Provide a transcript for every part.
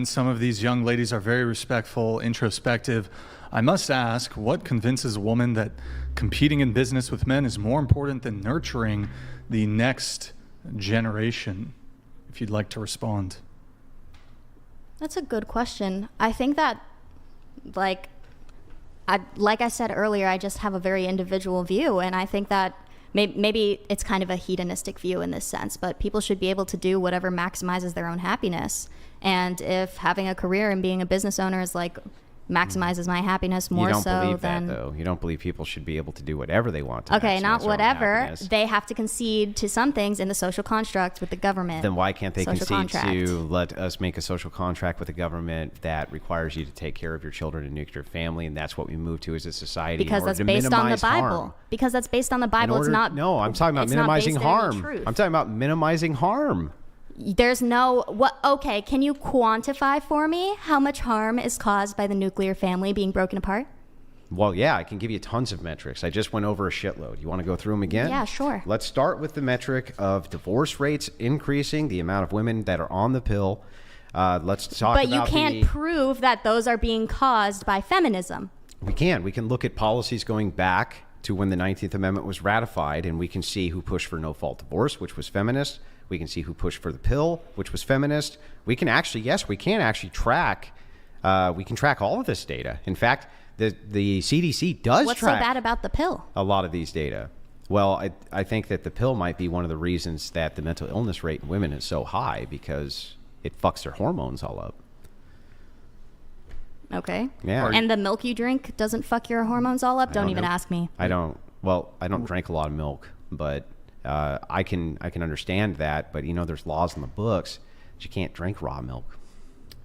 Some of these young ladies are very respectful, introspective. I must ask, what convinces a woman that competing in business with men is more important than nurturing the next generation? If you'd like to respond. That's a good question. I think that, like I said earlier, I just have a very individual view, and I think that maybe it's kind of a hedonistic view in this sense, but people should be able to do whatever maximizes their own happiness. And if having a career and being a business owner is like maximizes my happiness more so than... You don't believe that, though. You don't believe people should be able to do whatever they want to. Okay, not whatever. They have to concede to some things in the social contract with the government. Then why can't they concede to let us make a social contract with the government that requires you to take care of your children and nuclear family, and that's what we move to as a society because that's based on the Bible. Because that's based on the Bible. It's not... No, I'm talking about minimizing harm. I'm talking about minimizing harm. There's no okay, can you quantify for me how much harm is caused by the nuclear family being broken apart? Well, yeah, I can give you tons of metrics. I just went over a shitload. You want to go through them again? Yeah, sure. Let's start with the metric of divorce rates increasing, the amount of women that are on the pill. Let's talk about... But you can't prove that those are being caused by feminism. We can. We can look at policies going back to when the 19th Amendment was ratified, and we can see who pushed for no-fault divorce, which was feminist. We can see who pushed for the pill, which was feminist. We can actually, track. We can track all of this data. In fact, the CDC does What's track so bad about the pill? A lot of these data. Well, I think that the pill might be one of the reasons that the mental illness rate in women is so high, because it fucks their hormones all up. Okay. Yeah. And the milk you drink doesn't fuck your hormones all up? Don't even ask me. I don't drink a lot of milk, but... I can understand that, but there's laws in the books that you can't drink raw milk.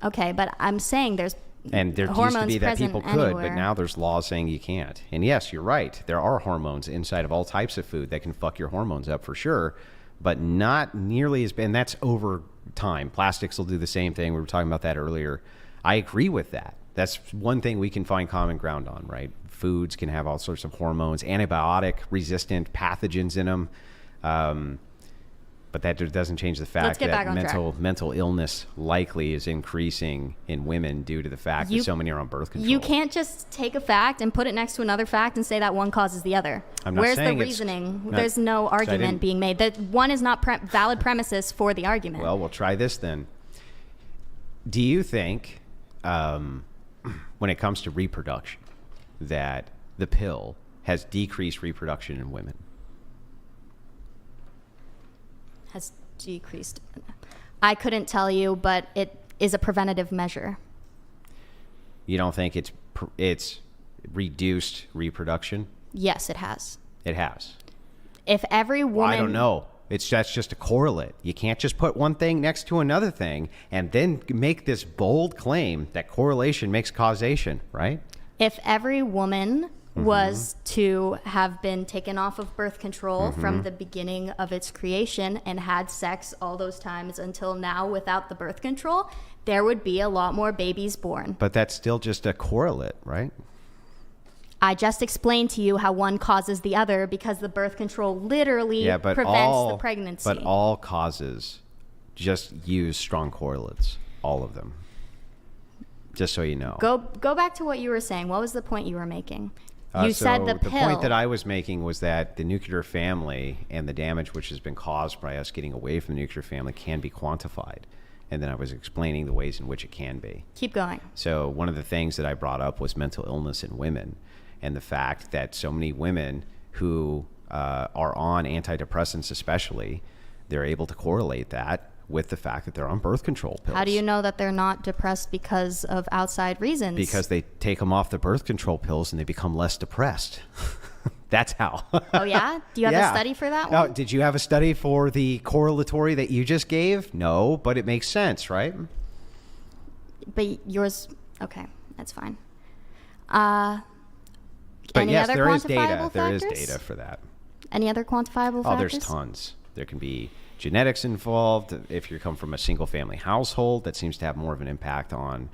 Okay, but I'm saying there used to be that people could, anywhere. But now there's laws saying you can't. And yes, you're right. There are hormones inside of all types of food that can fuck your hormones up for sure, but not nearly as bad. And that's over time. Plastics will do the same thing. We were talking about that earlier. I agree with that. That's one thing we can find common ground on, right? Foods can have all sorts of hormones, antibiotic-resistant pathogens in them. But that doesn't change the fact that mental illness likely is increasing in women due to the fact that so many are on birth control. You can't just take a fact and put it next to another fact and say that one causes the other. Where's the reasoning? There's no argument being made. That one is not valid premises for the argument. Well, we'll try this then. Do you think, when it comes to reproduction, that the pill has decreased reproduction in women? Has decreased. I couldn't tell you, but it is a preventative measure. You don't think it's reduced reproduction? Yes, it has. It has. If every woman... Well, I don't know. That's just a correlate. You can't just put one thing next to another thing and then make this bold claim that correlation makes causation, right? If every woman was to have been taken off of birth control from the beginning of its creation and had sex all those times until now without the birth control, there would be a lot more babies born. But that's still just a correlate, right? I just explained to you how one causes the other because the birth control literally prevents the pregnancy. But all causes just use strong correlates, all of them. Just so you know. Go back to what you were saying. What was the point you were making? You said the pill. The point that I was making was that the nuclear family and the damage which has been caused by us getting away from the nuclear family can be quantified. And then I was explaining the ways in which it can be. Keep going. So one of the things that I brought up was mental illness in women and the fact that so many women who are on antidepressants especially, they're able to correlate that with the fact that they're on birth control pills. How do you know that they're not depressed because of outside reasons? Because they take them off the birth control pills and they become less depressed. That's how. Oh, yeah? Do you have a study for that one? No, did you have a study for the correlatory that you just gave? No, but it makes sense, right? But yours, okay, that's fine. But any yes, other there is data. quantifiable There is factors? data for that. Any other quantifiable factors? Oh, there's tons. There can be genetics involved. If you come from a single family household, that seems to have more of an impact on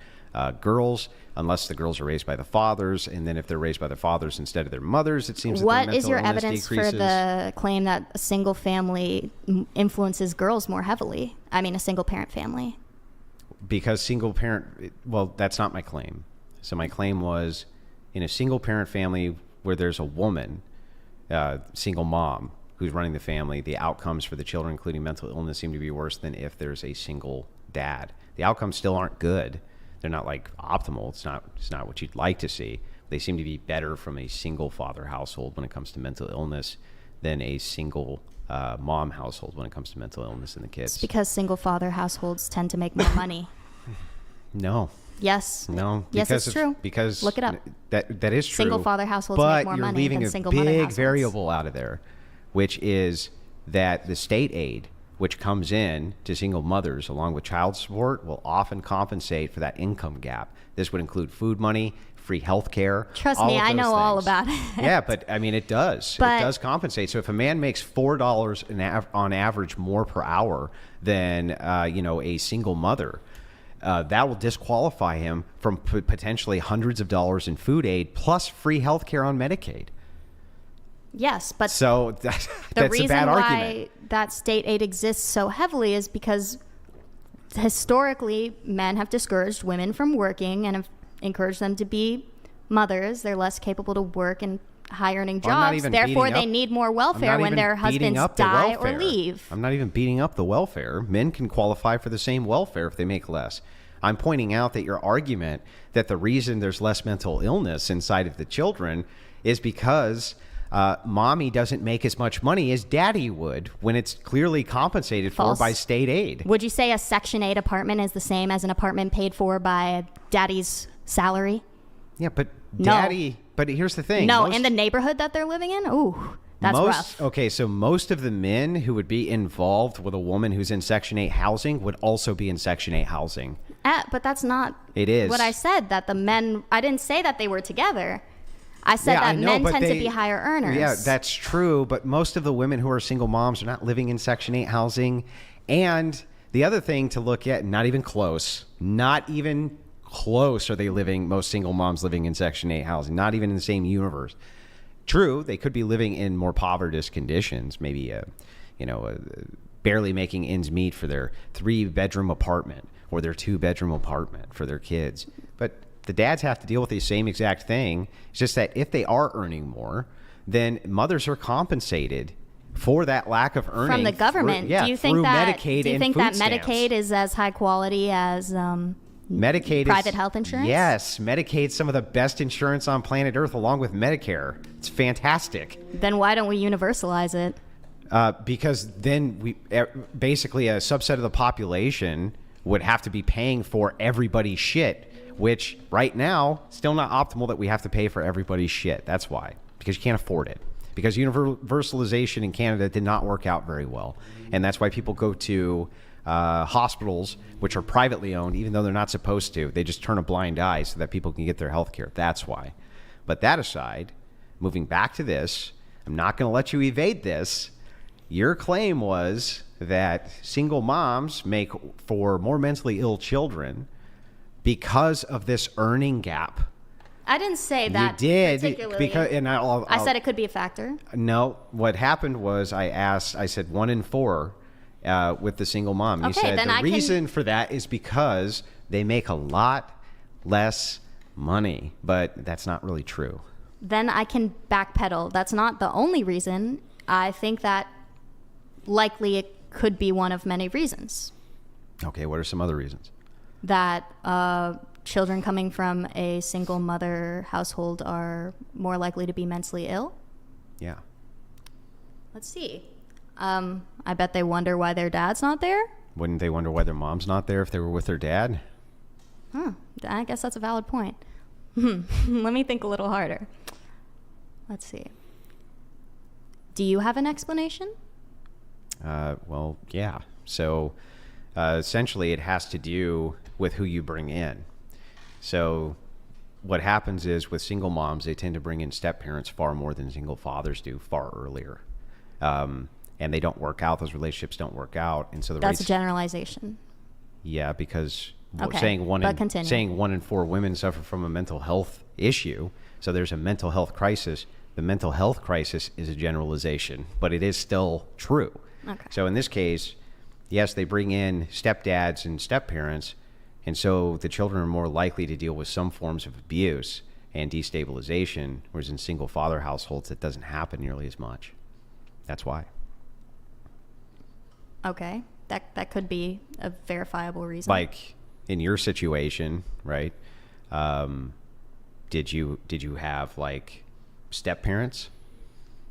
girls, unless the girls are raised by the fathers. And then if they're raised by their fathers instead of their mothers, it seems that their mental illness decreases. What is your evidence for the claim that a single family influences girls more heavily? I mean, a single parent family. because single parent, well, that's not my claim. So my claim was in a single parent family where there's a woman, single mom who's running the family, the outcomes for the children, including mental illness, seem to be worse than if there's a single dad. The outcomes still aren't good. They're not like optimal. It's not what you'd like to see. They seem to be better from a single father household when it comes to mental illness than a single mom household when it comes to mental illness in the kids. It's because single father households tend to make more money. No. Yes. No. Yes, it's true. Because look it up. That is true. Single father households make more money than single mother households. But you're leaving a big variable out of there, which is that the state aid, which comes in to single mothers along with child support, will often compensate for that income gap. This would include food money, free health care. Trust me, I know all about it. Yeah, but I mean, it does. It does compensate. So if a man makes $4 on average more per hour than a single mother, that will disqualify him from potentially hundreds of dollars in food aid plus free health care on Medicaid. Yes, but so that's a bad argument. The reason why that state aid exists so heavily is because historically men have discouraged women from working and have encouraged them to be mothers. They're less capable to work in high earning jobs. Therefore, they need more welfare when their husbands die or leave. I'm not even beating up the welfare. Men can qualify for the same welfare if they make less. I'm pointing out that your argument that the reason there's less mental illness inside of the children is because mommy doesn't make as much money as daddy would when it's clearly compensated for by state aid. Would you say a Section 8 apartment is the same as an apartment paid for by daddy's salary? Yeah, but No. But here's the thing. No, in the neighborhood that they're living in? Ooh, that's rough. Okay, so most of the men who would be involved with a woman who's in Section 8 housing would also be in Section 8 housing. But that's not It is. what I said, that the men, I didn't say that they were together. I said that men tend to be higher earners. Yeah, that's true. But most of the women who are single moms are not living in Section 8 housing. And the other thing to look at, not even close are they living, most single moms living in Section 8 housing, not even in the same universe. True, they could be living in more poverty conditions, maybe, barely making ends meet for their 3-bedroom apartment or their 2-bedroom apartment for their kids. But the dads have to deal with the same exact thing. It's just that if they are earning more, then mothers are compensated for that lack of earning from the government. Do you think that Medicaid is as high quality as Medicaid private health insurance? Yes, Medicaid's some of the best insurance on planet Earth, along with Medicare. It's fantastic. Then why don't we universalize it? Because then basically a subset of the population would have to be paying for everybody's shit, which right now, still not optimal that we have to pay for everybody's shit. That's why, because you can't afford it. Because universalization in Canada did not work out very well. And that's why people go to hospitals, which are privately owned, even though they're not supposed to. They just turn a blind eye so that people can get their health care. That's why. But that aside, moving back to this, I'm not going to let you evade this. Your claim was that single moms make for more mentally ill children because of this earning gap. I didn't say that. You did, particularly. because I said it could be a factor. No, what happened was I said 1 in 4 with the single mom. You said the reason for that is because they make a lot less money, but that's not really true. Then I can backpedal. That's not the only reason. I think that likely it could be one of many reasons. Okay, what are some other reasons? That children coming from a single mother household are more likely to be mentally ill. Yeah. Let's see. I bet they wonder why their dad's not there. Wouldn't they wonder why their mom's not there if they were with their dad? I guess that's a valid point. Let me think a little harder. Let's see. Do you have an explanation? Well, yeah. So essentially it has to do with who you bring in. So what happens is with single moms, they tend to bring in step parents far more than single fathers do far earlier. And they don't work out. Those relationships don't work out. And so that's a generalization. Yeah, because okay, saying 1 in 4 women suffer from a mental health issue. So there's a mental health crisis. The mental health crisis is a generalization, but it is still true. Okay. So in this case, yes, they bring in stepdads and stepparents, And so the children are more likely to deal with some forms of abuse and destabilization, whereas in single father households, it doesn't happen nearly as much. That's why. Okay. That could be a verifiable reason. Like in your situation, right? Did you have like step parents?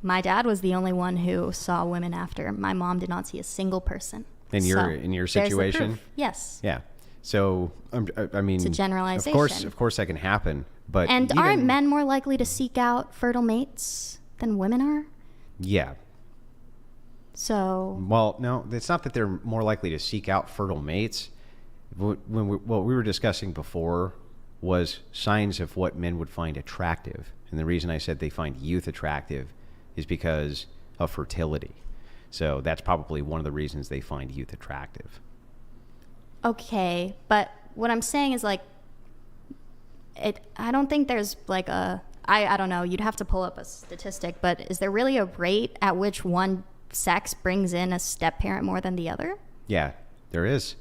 My dad was the only one who saw women after. My mom did not see a single person. In your there's the situation? proof. Yes. Yeah. So I mean, It's a generalization. Of course, that can happen. But And aren't men more likely to seek out fertile mates than women are? Yeah. So Well, no, it's not that they're more likely to seek out fertile mates. What we were discussing before was signs of what men would find attractive. And the reason I said they find youth attractive is because of fertility. So that's probably one of the reasons they find youth attractive. okay, but what I'm saying is like, I don't think there's like I don't know, you'd have to pull up a statistic, but is there really a rate at which one sex brings in a step parent more than the other? Yeah, there is.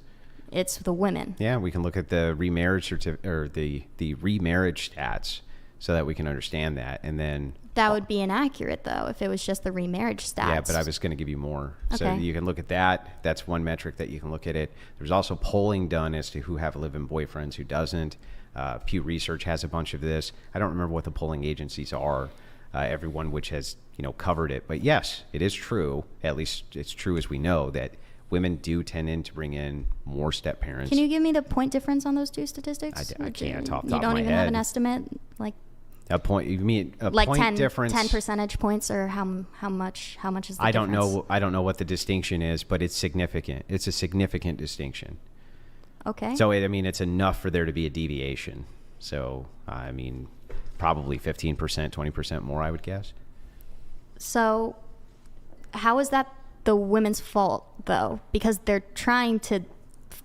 It's the women. Yeah, we can look at the remarriage or the remarriage stats so that we can understand that. And then That would be inaccurate though if it was just the remarriage stats. yeah, but I was going to give you more. So Okay. you can look at that. That's one metric that you can look at it. There's also polling done as to who have live-in boyfriends, who doesn't. Pew Research has a bunch of this. I don't remember what the polling agencies are. Everyone which has covered it, but yes, it is true. At least it's true as we know that women do tend to bring in more step parents. Can you give me the point difference on those two statistics? I can't off the You top of don't my even have head. an estimate, like A point? You mean a like point 10 difference? 10 percentage points, or how much is the I don't difference? know. I don't know what the distinction is, but it's significant. It's a significant distinction. Okay. So it's enough for there to be a deviation. So probably 15%, 20% more, I would guess. So how is that the women's fault though? Because they're trying to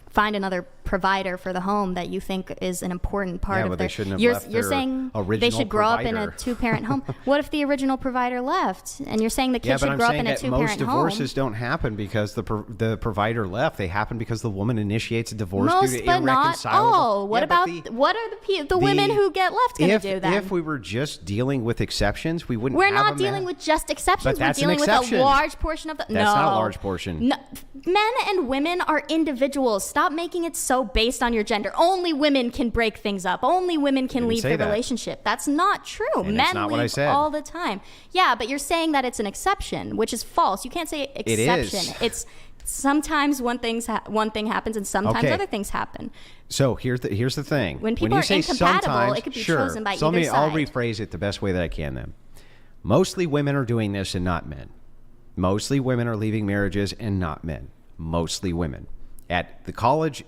find another provider for the home that you think is an important part Yeah, of but their... they shouldn't have you're, left you're their saying they original should grow up in provider. a two-parent home. What if the original provider left? And you're saying the kid Yeah, but should I'm grow up saying in a that two-parent most home? divorces don't happen because the provider left. They happen because the woman initiates a divorce due Most, to but not irreconcilable. all. What Yeah, but about what are the women who get left going to do then? If we were just dealing with exceptions, we wouldn't. We're have not a dealing with just exceptions. But that's We're dealing an exception. with a large portion of the... That's not a large portion. No, men and women are individuals. Stop making it so based on your gender. Only women can break things up. Only women can leave say the that. relationship. That's not true. And Men it's not leave what I said. all the time. Yeah, but you're saying that it's an exception, which is false. You can't say exception. is. It's sometimes one thing happens and sometimes Okay. other things happen. So here's the thing. When people you are say incompatible, sometimes, it could be sure. chosen by so either I'll side. rephrase it the best way that I can then. Mostly women are doing this and not men. Mostly women are leaving marriages and not men. Mostly women. At the college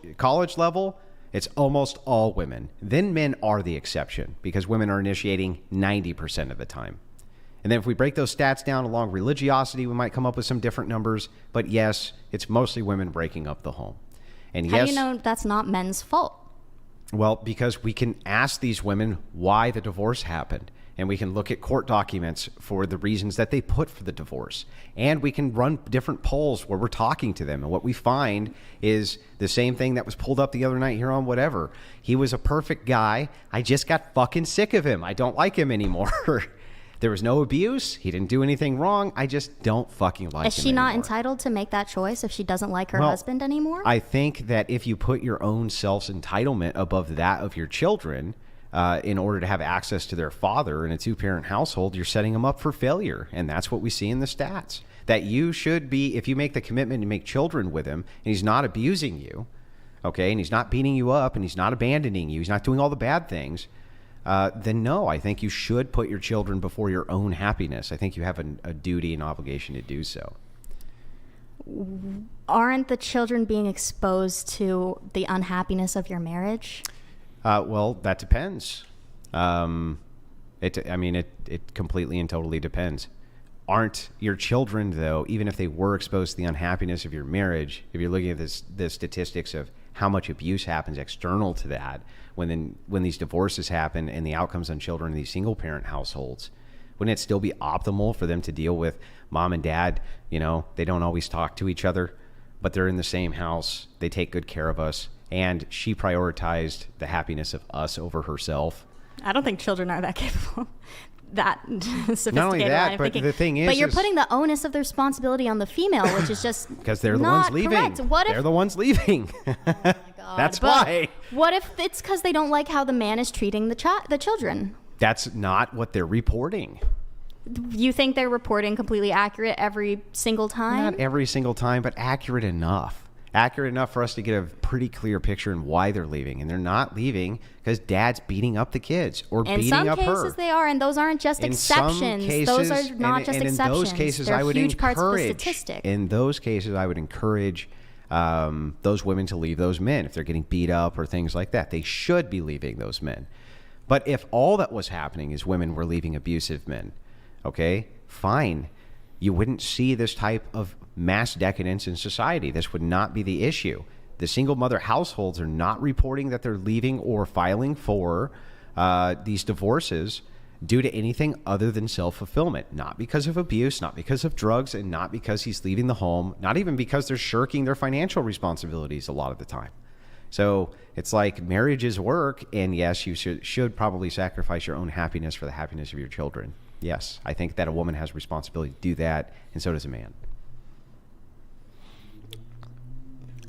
level, it's almost all women. Then men are the exception because women are initiating 90% of the time. And then if we break those stats down along religiosity, we might come up with some different numbers. But yes, it's mostly women breaking up the home. And How yes, do you know that's not men's fault? well, because we can ask these women why the divorce happened. And we can look at court documents for the reasons that they put for the divorce. And we can run different polls where we're talking to them. And what we find is the same thing that was pulled up the other night here on whatever. He was a perfect guy. I just got fucking sick of him. I don't like him anymore. There was no abuse. He didn't do anything wrong. I just don't fucking like him Is she not anymore. entitled to make that choice if she doesn't like her Well, husband anymore? I think that if you put your own self's entitlement above that of your children, in order to have access to their father in a two-parent household, you're setting them up for failure. And that's what we see in the stats. That you should be, if you make the commitment to make children with him, and he's not abusing you, okay, and he's not beating you up, and he's not abandoning you, he's not doing all the bad things, then no, I think you should put your children before your own happiness. I think you have a duty and obligation to do so. Aren't the children being exposed to the unhappiness of your marriage? Well, that depends. It completely and totally depends. Aren't your children, though, even if they were exposed to the unhappiness of your marriage, if you're looking at the statistics of how much abuse happens external to that, when these divorces happen and the outcomes on children in these single-parent households, wouldn't it still be optimal for them to deal with mom and dad? They don't always talk to each other, but they're in the same house. They take good care of us. and she prioritized the happiness of us over herself. I don't think children are that capable. That sophisticated Not only line that, of but thinking. the thing is, but you're putting the onus of the responsibility on the female, which is just because they're the not ones leaving. correct. What if They're the ones leaving. That's but why. What if it's because they don't like how the man is treating the children? That's not what they're reporting. You think they're reporting completely accurate every single time? Not every single time, but accurate enough. Accurate enough for us to get a pretty clear picture on why they're leaving. And they're not leaving because dad's beating up the kids or beating up her. In some cases they are, and those aren't just exceptions. Those are not just exceptions. In those cases, They're I would huge parts of the encourage. statistic. In those cases, I would encourage those women to leave those men if they're getting beat up or things like that. They should be leaving those men. But if all that was happening is women were leaving abusive men, okay, fine. You wouldn't see this type of mass decadence in society. This would not be the issue. The single mother households are not reporting that they're leaving or filing for these divorces due to anything other than self-fulfillment. Not because of abuse, not because of drugs, and not because he's leaving the home, not even because they're shirking their financial responsibilities a lot of the time. So it's like marriage is work, and yes, you should probably sacrifice your own happiness for the happiness of your children. Yes, I think that a woman has a responsibility to do that, and so does a man.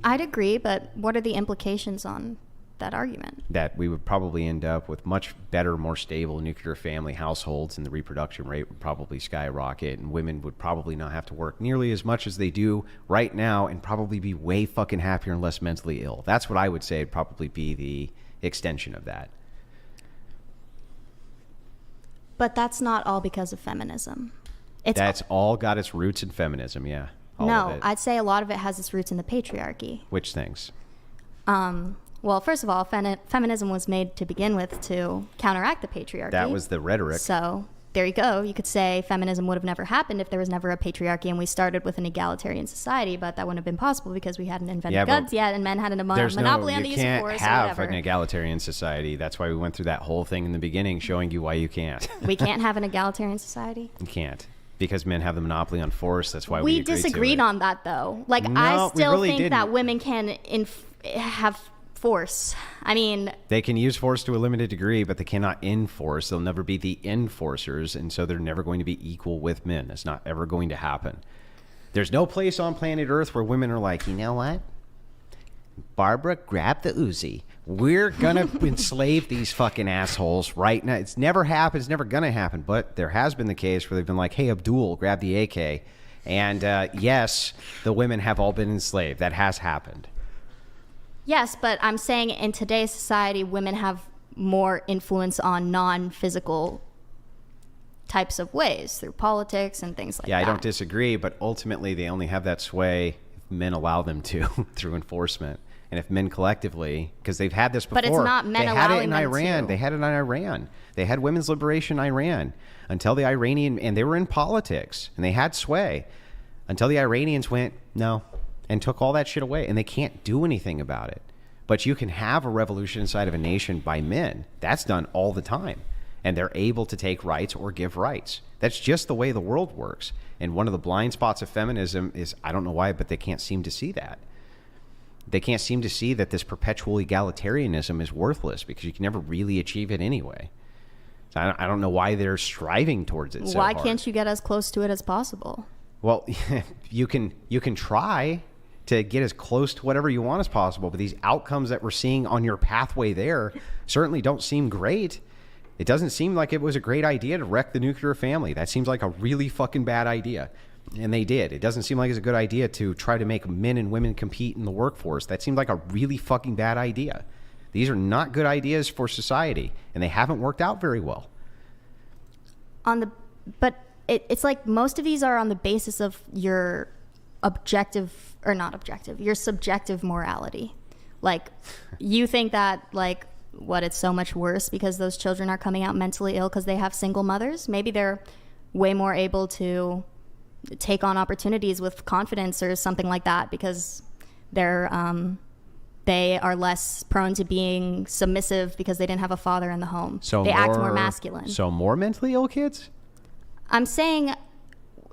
I'd agree, but what are the implications on that argument? That we would probably end up with much better, more stable nuclear family households, and the reproduction rate would probably skyrocket, and women would probably not have to work nearly as much as they do right now, and probably be way fucking happier and less mentally ill. That's what I would say would probably be the extension of that. But that's not all because of feminism. That's all got its roots in feminism, yeah. All of No, it. I'd say a lot of it has its roots in the patriarchy. Which things? Well, first of all, feminism was made to begin with to counteract the patriarchy. That was the rhetoric. So there you go. You could say feminism would have never happened if there was never a patriarchy and we started with an egalitarian society, but that wouldn't have been possible because we hadn't invented guns yet and men had a monopoly on the use of force. You can't have an egalitarian society. That's why we went through that whole thing in the beginning showing you why you can't. We can't have an egalitarian society? You can't. Because men have the monopoly on force. That's why we agreed disagreed to it. on that, though. Like, No, I still we really think that didn't. women can have force. I mean, they can use force to a limited degree, but they cannot enforce. They'll never be the enforcers, and so they're never going to be equal with men. It's not ever going to happen. There's no place on planet Earth where women are like, you know what? Barbara, grab the Uzi. We're going to enslave these fucking assholes right now. It's never happened. It's never going to happen. But there has been the case where they've been like, hey, Abdul, grab the AK. And yes, the women have all been enslaved. That has happened. yes, but I'm saying in today's society, women have more influence on non-physical types of ways through politics and things like that. Yeah, I don't disagree. But ultimately, they only have that sway if men allow them to through enforcement. And if men collectively, because they've had this before. But it's not men They had it allowing in them Iran. to. They had it in Iran. They had women's liberation in Iran until the Iranian, and they were in politics and they had sway until the Iranians went, no, and took all that shit away. And they can't do anything about it. But you can have a revolution inside of a nation by men. That's done all the time. And they're able to take rights or give rights. That's just the way the world works. And one of the blind spots of feminism is, I don't know why, but they can't seem to see that. They can't seem to see that this perpetual egalitarianism is worthless because you can never really achieve it anyway. So I don't know why they're striving towards it so Why hard. can't you get as close to it as possible? Well, you can try to get as close to whatever you want as possible, but these outcomes that we're seeing on your pathway there certainly don't seem great. It doesn't seem like it was a great idea to wreck the nuclear family. That seems like a really fucking bad idea. And they did. It doesn't seem like it's a good idea to try to make men and women compete in the workforce. That seemed like a really fucking bad idea. These are not good ideas for society, and they haven't worked out very well. But it's like most of these are on the basis of your your subjective morality. Like, you think that, like, it's so much worse because those children are coming out mentally ill because they have single mothers? Maybe they're way more able to take on opportunities with confidence or something like that because they are less prone to being submissive because they didn't have a father in the home. So they act more masculine. So more mentally ill kids? I'm saying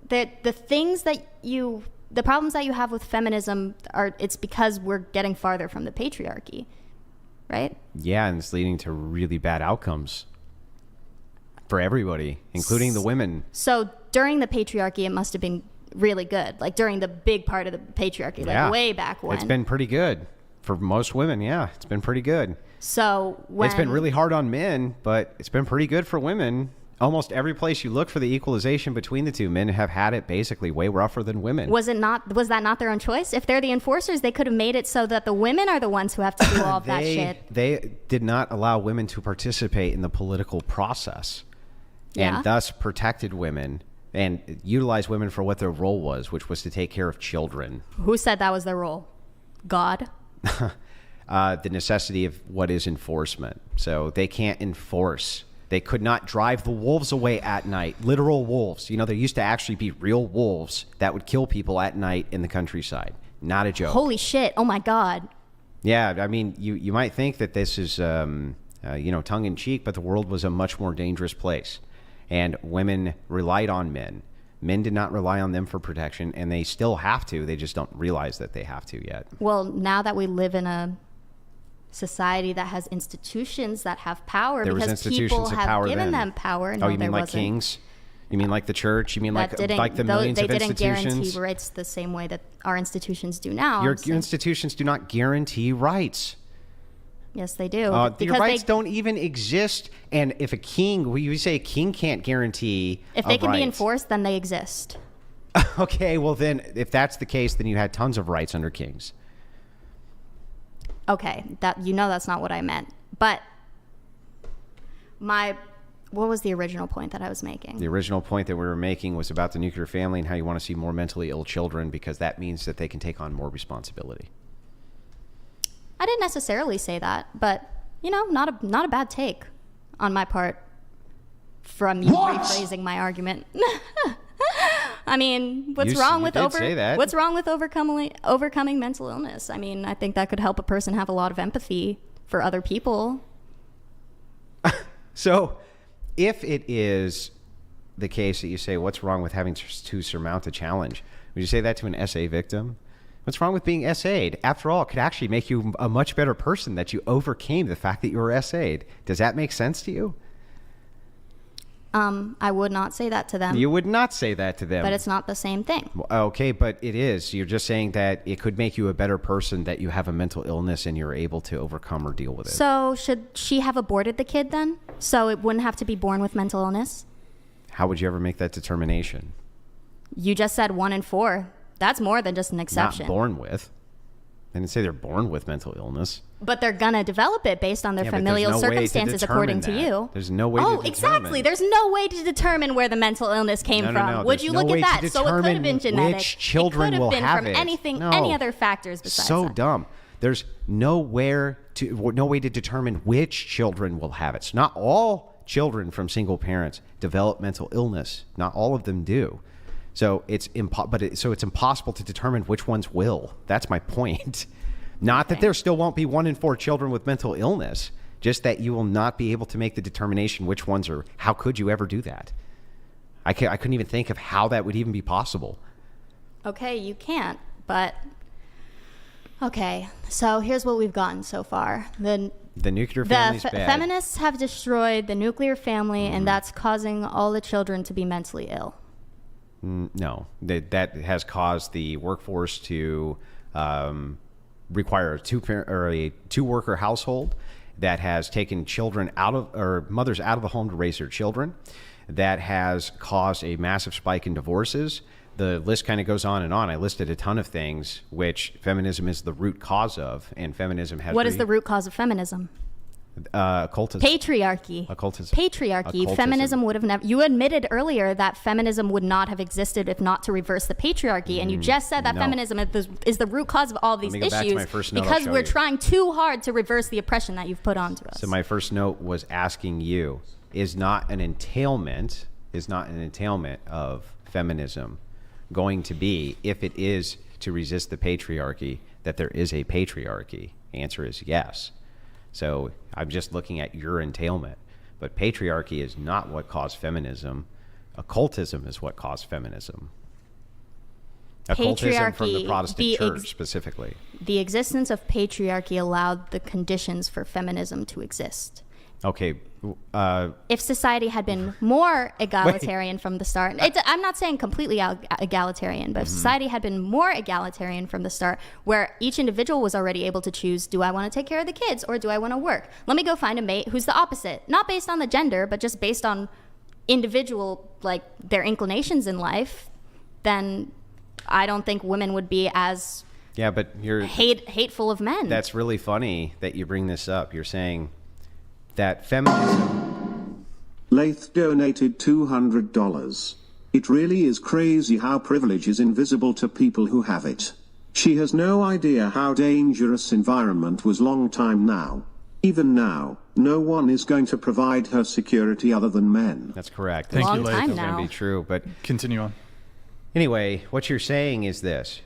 that the things that you the problems that you have with feminism it's because we're getting farther from the patriarchy, right? Yeah, and it's leading to really bad outcomes for everybody, including the women. So during the patriarchy, it must have been really good. Like during the big part of the patriarchy, like way back when. It's been pretty good for most women. Yeah, it's been pretty good. So it's been really hard on men, but it's been pretty good for women. Almost every place you look for the equalization between the two, men have had it basically way rougher than women. Was that not their own choice? If they're the enforcers, they could have made it so that the women are the ones who have to do all of that shit. They did not allow women to participate in the political process, and thus protected women and utilized women for what their role was, which was to take care of children. Who said that was their role? God? The necessity of what is enforcement. So they can't enforce. They could not drive the wolves away at night, literal wolves. You know, there used to actually be real wolves that would kill people at night in the countryside. Not a joke. Holy shit. Oh my God. Yeah, I mean, you might think that this is, tongue in cheek, but the world was a much more dangerous place. And women relied on men. Men did not rely on them for protection, and they still have to. They just don't realize that they have to yet. Well, now that we live in a society that has institutions that have power, because people have given them power. No, you mean like kings? You mean like the church? You mean like the millions of institutions? They didn't guarantee rights the same way that our institutions do now. Your institutions do not guarantee rights. Yes, they do. Your rights don't even exist. And if a king, you say a king can't guarantee if they can be enforced, then they exist. Okay, well then, if that's the case, then you had tons of rights under kings. Okay, that's not what I meant. But what was the original point that I was making? The original point that we were making was about the nuclear family and how you want to see more mentally ill children because that means that they can take on more responsibility. I didn't necessarily say that, but not a bad take on my part from you rephrasing my argument. I mean, what's wrong with overcoming mental illness? I mean, I think that could help a person have a lot of empathy for other people. So, if it is the case that you say, what's wrong with having to surmount a challenge? Would you say that to an SA victim? What's wrong with being SA'd? After all, it could actually make you a much better person that you overcame the fact that you were SA'd. Does that make sense to you? I would not say that to them. You would not say that to them. But it's not the same thing. Okay, but it is. You're just saying that it could make you a better person that you have a mental illness and you're able to overcome or deal with it. So should she have aborted the kid then? So it wouldn't have to be born with mental illness? How would you ever make that determination? You just said 1 in 4. That's more than just an exception. Not born with. I didn't say they're born with mental illness. But they're going to develop it based on their familial circumstances, according to you. There's no way to determine. Oh, exactly. There's no way to determine where the mental illness came from. No. Would you look at that? So it could have been genetic. Which children will have it. It could have been from any other factors besides so that. Dumb. There's no way to determine which children will have it. So not all children from single parents develop mental illness. Not all of them do. So it's impossible to determine which ones will. That's my point. Not that there still won't be 1 in 4 children with mental illness, just that you will not be able to make the determination which ones are. How could you ever do that? I couldn't even think of how that would even be possible. Okay, you can't, but okay. So here's what we've gotten so far. The nuclear family's bad. Feminists have destroyed the nuclear family, and that's causing all the children to be mentally ill. No, that has caused the workforce to require a two-worker household. That has taken mothers out of the home to raise their children. That has caused a massive spike in divorces. The list kind of goes on and on. I listed a ton of things which feminism is the root cause of, and feminism has. What is the root cause of feminism? Occultism. Patriarchy. Occultism. Patriarchy. Occultism. Feminism would have never. You admitted earlier that feminism would not have existed if not to reverse the patriarchy, and you just said that feminism is the root cause of all of these issues because we're trying too hard to reverse the oppression that you've put onto us. So my first note was asking you: is not an entailment of feminism going to be, if it is to resist the patriarchy, that there is a patriarchy? Answer is yes. So I'm just looking at your entailment. But patriarchy is not what caused feminism. Occultism is what caused feminism. Occultism from the patriarchy, Protestant Church specifically. the existence of patriarchy allowed the conditions for feminism to exist. Okay. If society had been more egalitarian from the start, I'm not saying completely egalitarian, but if society had been more egalitarian from the start, where each individual was already able to choose, do I want to take care of the kids or do I want to work? Let me go find a mate who's the opposite, not based on the gender, but just based on individual, like their inclinations in life, then I don't think women would be as but you're hateful of men. That's really funny that you bring this up. You're saying that feminism. Lath donated $200. It really is crazy how privilege is invisible to people who have it. She has no idea how dangerous environment was long time now. Even now, no one is going to provide her security other than men. That's correct. Thank Long you, Lath. time That's going now. to be true. But Continue on. anyway, what you're saying is this.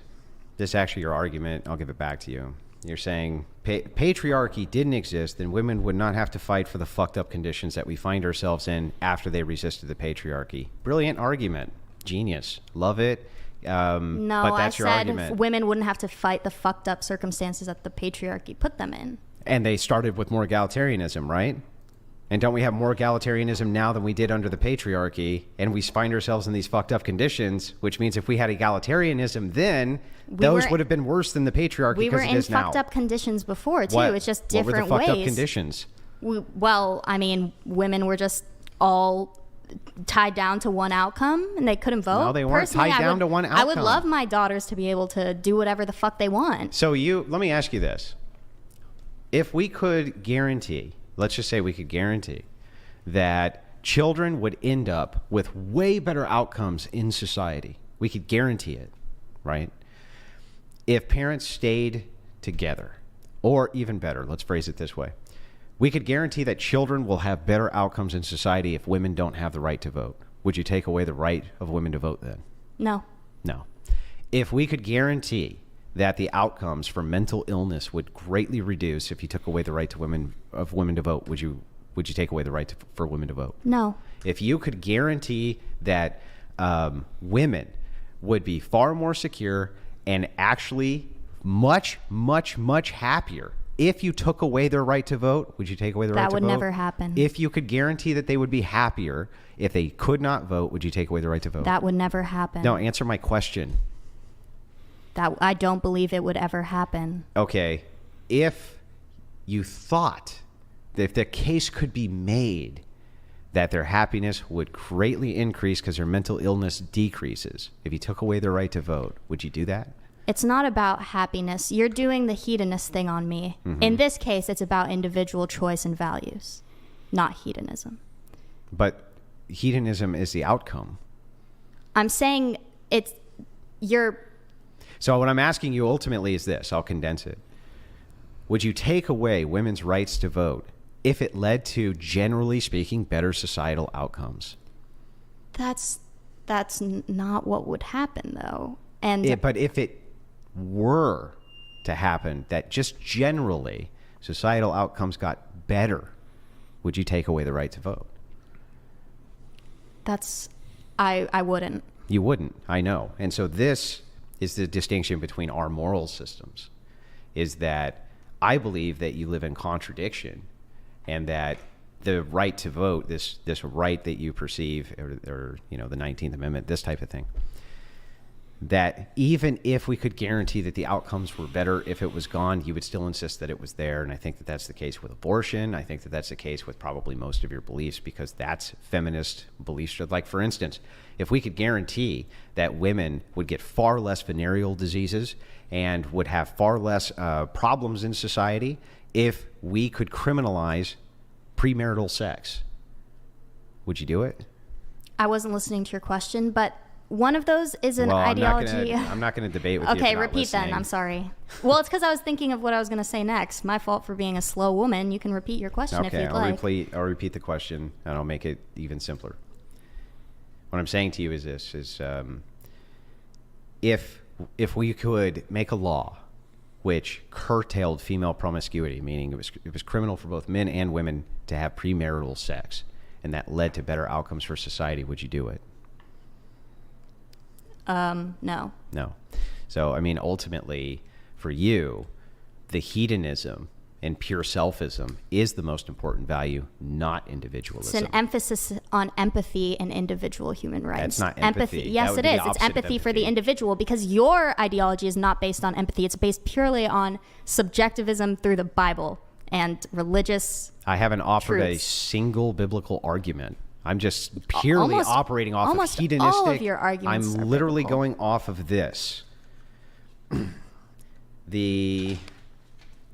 This is actually your argument. I'll give it back to you. You're saying patriarchy didn't exist, then women would not have to fight for the fucked up conditions that we find ourselves in after they resisted the patriarchy. Brilliant argument. Genius. Love it. No, but that's I your said argument. women wouldn't have to fight the fucked up circumstances that the patriarchy put them in. And they started with more egalitarianism, right? And don't we have more egalitarianism now than we did under the patriarchy? And we find ourselves in these fucked up conditions, which means if we had egalitarianism then, those would have been worse than the patriarchy We were because it in is now. fucked up conditions before, too. What? It's just What were different the fucked ways. up conditions? Well, I mean, women were just all tied down to one outcome and they couldn't vote. No, they weren't Personally, tied I down would- to one I would outcome. love my daughters to be able to do whatever the fuck they want. So let me ask you this. If we could guarantee, let's just say we could guarantee that children would end up with way better outcomes in society. We could guarantee it, right? If parents stayed together, or even better, let's phrase it this way. We could guarantee that children will have better outcomes in society if women don't have the right to vote. Would you take away the right of women to vote then? No. No. If we could guarantee that the outcomes for mental illness would greatly reduce if you took away the right to women to vote, would you take away the right for women to vote? No. If you could guarantee that women would be far more secure and actually much, much, much happier if you took away their right to vote, would you take away the right to vote? That would never happen. If you could guarantee that they would be happier if they could not vote, would you take away the right to vote? That would never happen. No, answer my question. That I don't believe it would ever happen. Okay, if you thought that if the case could be made that their happiness would greatly increase because their mental illness decreases if you took away their right to vote, would you do that? It's not about happiness. You're doing the hedonist thing on me. Mm-hmm. In this case, it's about individual choice and values, not hedonism. But hedonism is the outcome. I'm saying So what I'm asking you ultimately is this. I'll condense it. Would you take away women's rights to vote if it led to, generally speaking, better societal outcomes? That's not what would happen, though. And But if it were to happen, that just generally societal outcomes got better, would you take away the right to vote? I wouldn't. You wouldn't, I know. And so this is the distinction between our moral systems, is that I believe that you live in contradiction and that the right to vote, this right that you perceive, or the 19th Amendment, this type of thing, that even if we could guarantee that the outcomes were better if it was gone, you would still insist that it was there. And I think that that's the case with abortion. I think that that's the case with probably most of your beliefs, because that's feminist beliefs. Like, for instance, if we could guarantee that women would get far less venereal diseases and would have far less problems in society if we could criminalize premarital sex, would you do it? I wasn't listening to your question, but one of those is an Well, ideology. I'm not going to debate with you. Okay, if you're not repeat then. listening. I'm sorry. Well, it's because I was thinking of what I was going to say next. My fault for being a slow woman. You can repeat your question if Okay, you'd like. I'll repeat the question, and I'll make it even simpler. What I'm saying to you is this: if we could make a law which curtailed female promiscuity, meaning it was criminal for both men and women to have premarital sex, and that led to better outcomes for society, would you do it? No. No. So, I mean, ultimately, for you, the hedonism and pure selfism is the most important value, not individualism. It's an emphasis on empathy and individual human rights. That's not empathy. That Yes, would it be the is. It's opposite of empathy for the empathy. individual, because your ideology is not based on empathy. It's based purely on subjectivism through the Bible and religious. I haven't offered a truths. single biblical argument. I'm just purely Almost- operating off of almost hedonistic. all of your arguments I'm are literally biblical. going off of this. The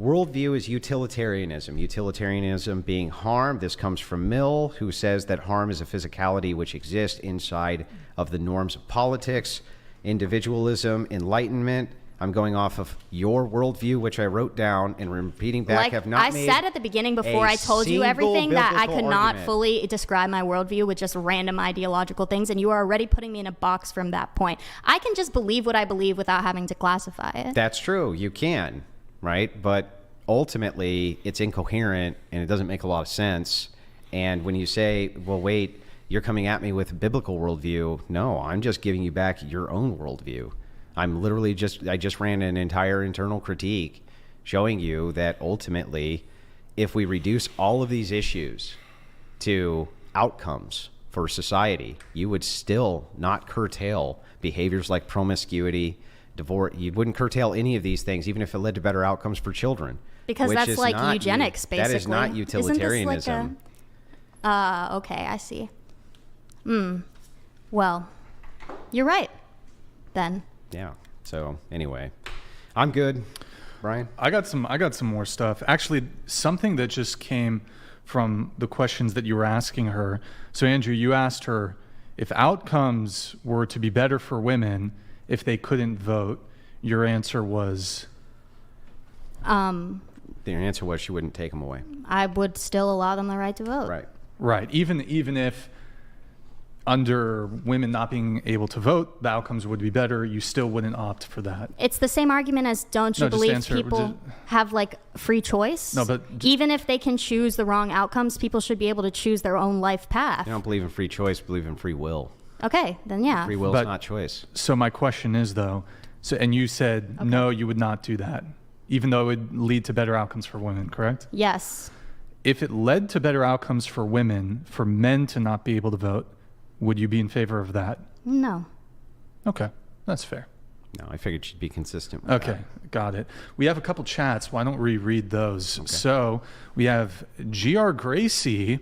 worldview is utilitarianism. Utilitarianism being harm. This comes from Mill, who says that harm is a physicality which exists inside of the norms of politics. Individualism, enlightenment. I'm going off of your worldview, which I wrote down and repeating back. Like Have not I made said at the beginning before a I told you single everything, that I biblical could not argument. fully describe my worldview with just random ideological things, and you are already putting me in a box from that point. I can just believe what I believe without having to classify it. That's true. You can, right? But ultimately, it's incoherent and it doesn't make a lot of sense. And when you say, well, wait, you're coming at me with a biblical worldview. No, I'm just giving you back your own worldview. I'm literally I just ran an entire internal critique showing you that ultimately, if we reduce all of these issues to outcomes for society, you would still not curtail behaviors like promiscuity, divorce. You wouldn't curtail any of these things, even if it led to better outcomes for children. Because which that's is like not eugenics, basically. That is not utilitarianism. Isn't this like okay, I see. Well, you're right, then. Yeah. So anyway, I'm good. Brian? I got some more stuff. Actually, something that just came from the questions that you were asking her. So Andrew, you asked her if outcomes were to be better for women if they couldn't vote. Your answer was The answer was she wouldn't take them away. I would still allow them the right to vote. Right. right. Even if under women not being able to vote, the outcomes would be better, you still wouldn't opt for that. It's the same argument as don't you No, just believe answer- people just- have like free choice? No, but even if they can choose the wrong outcomes, people should be able to choose their own life path. I don't believe in free choice, believe in free will. Okay, then yeah. Free will But- is not choice. So my question is though, and you said no, you would not do that, even though it would lead to better outcomes for women, correct? Yes. If it led to better outcomes for women, for men to not be able to vote, would you be in favor of that? No. Okay, that's fair. No, I figured she'd be consistent with Okay, got it. We have a couple chats. Why don't we read those? Okay. So we have GR Gracie.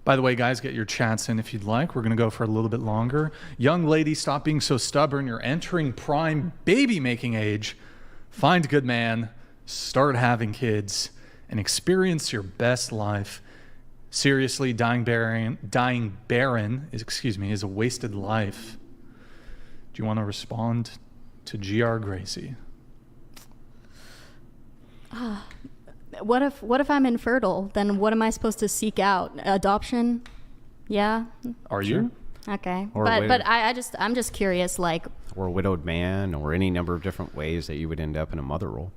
By the way, guys, get your chats in if you'd like. We're going to go for a little bit longer. Young lady, stop being so stubborn. You're entering prime baby making age. Find a good man, start having kids, and experience your best life. Seriously, dying barren is a wasted life. Do you want to respond to GR Gracie? What if I'm infertile? Then what am I supposed to seek out? Adoption? Yeah. Are Sure. you? Okay. Or But wait. I'm just curious, like, or a widowed man, or any number of different ways that you would end up in a mother role.